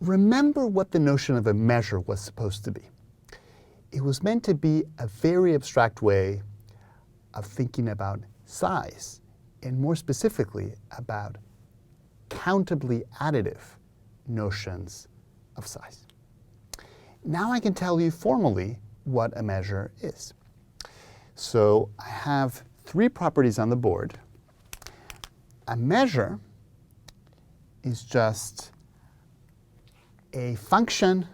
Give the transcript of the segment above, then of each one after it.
remember what the notion of a measure was supposed to be. It was meant to be a very abstract way of thinking about size, and more specifically about countably additive notions of size. Now I can tell you formally what a measure is. So I have three properties on the board. A measure is just a function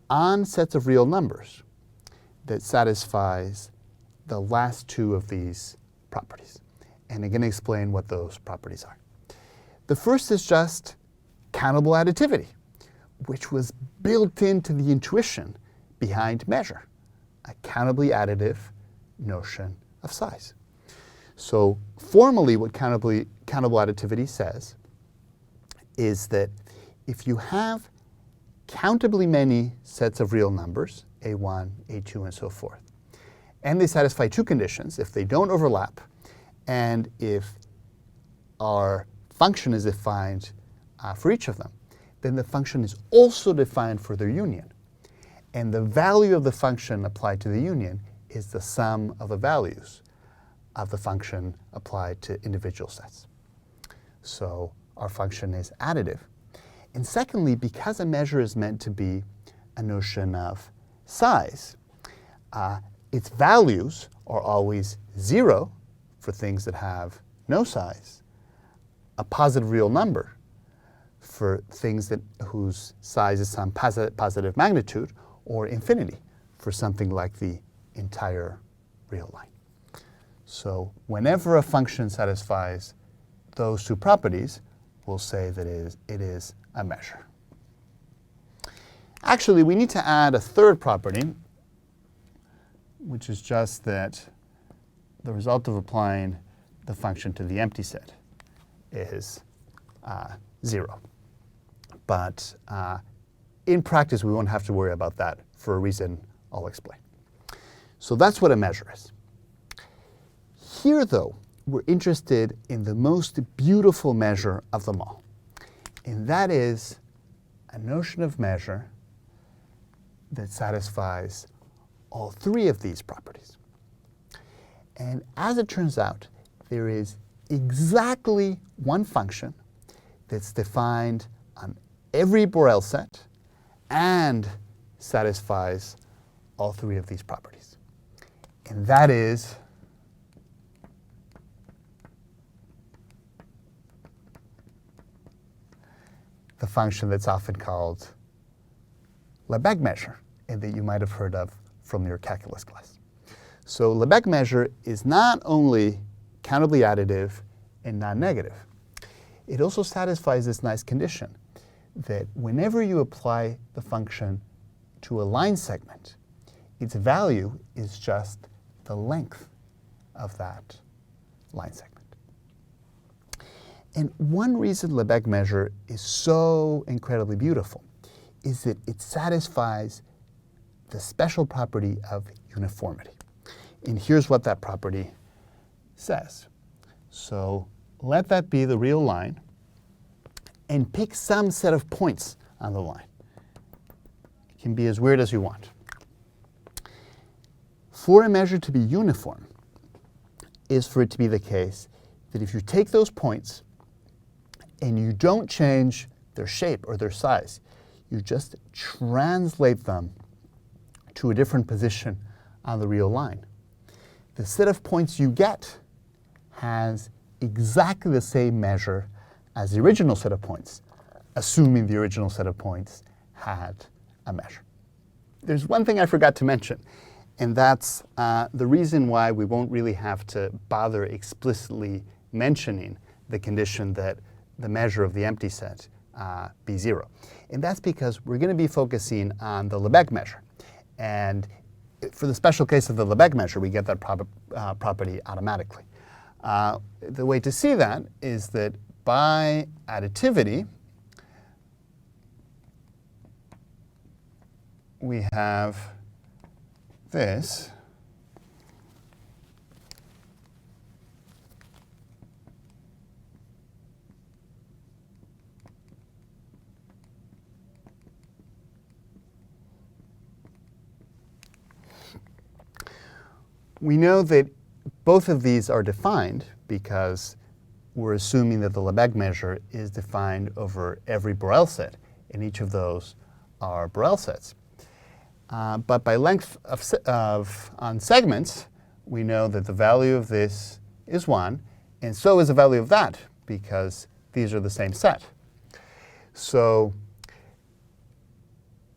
on sets of real numbers that satisfies the last two of these properties. And I'm going to explain what those properties are. The first is just countable additivity, which was built into the intuition behind measure, a countably additive notion of size. So formally, what countable additivity says is that if you have countably many sets of real numbers, A1, A2, and so forth, and they satisfy two conditions, if they don't overlap, and if our function is defined for each of them, then the function is also defined for their union. And the value of the function applied to the union is the sum of the values of the function applied to individual sets. So our function is additive. And secondly, because a measure is meant to be a notion of size, its values are always 0 for things that have no size, a positive real number for things whose size is some positive magnitude, or infinity for something like the entire real line. So whenever a function satisfies those two properties, we'll say that it is a measure. Actually, we need to add a third property, which is just that the result of applying the function to the empty set is 0. But in practice, we won't have to worry about that for a reason I'll explain. So that's what a measure is. Here, though, we're interested in the most beautiful measure of them all. And that is a notion of measure that satisfies all three of these properties. And as it turns out, there is exactly one function that's defined on every Borel set and satisfies all three of these properties. And that is the function that's often called Lebesgue measure, and that you might have heard of from your calculus class. So Lebesgue measure is not only countably additive and non-negative, it also satisfies this nice condition that whenever you apply the function to a line segment, its value is just the length of that line segment. And one reason Lebesgue measure is so incredibly beautiful is that it satisfies the special property of uniformity. And here's what that property says. So let that be the real line, and pick some set of points on the line. It can be as weird as you want. For a measure to be uniform is for it to be the case that if you take those points and you don't change their shape or their size, you just translate them to a different position on the real line, the set of points you get has exactly the same measure as the original set of points, assuming the original set of points had a measure. There's one thing I forgot to mention, and that's the reason why we won't really have to bother explicitly mentioning the condition that the measure of the empty set be 0. And that's because we're going to be focusing on the Lebesgue measure. And for the special case of the Lebesgue measure, we get that property automatically. The way to see that is that by additivity, we have this. We know that both of these are defined because we're assuming that the Lebesgue measure is defined over every Borel set, and each of those are Borel sets. But by length on segments, we know that the value of this is 1, and so is the value of that, because these are the same set. So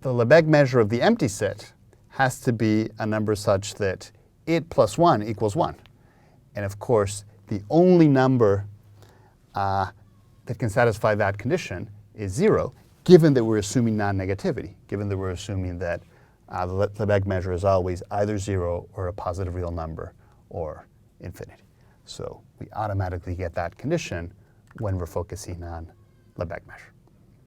the Lebesgue measure of the empty set has to be a number such that it plus 1 equals 1. And of course, the only number that can satisfy that condition is 0, given that we're assuming non-negativity, given that we're assuming that the Lebesgue measure is always either 0 or a positive real number or infinity. So we automatically get that condition when we're focusing on Lebesgue measure.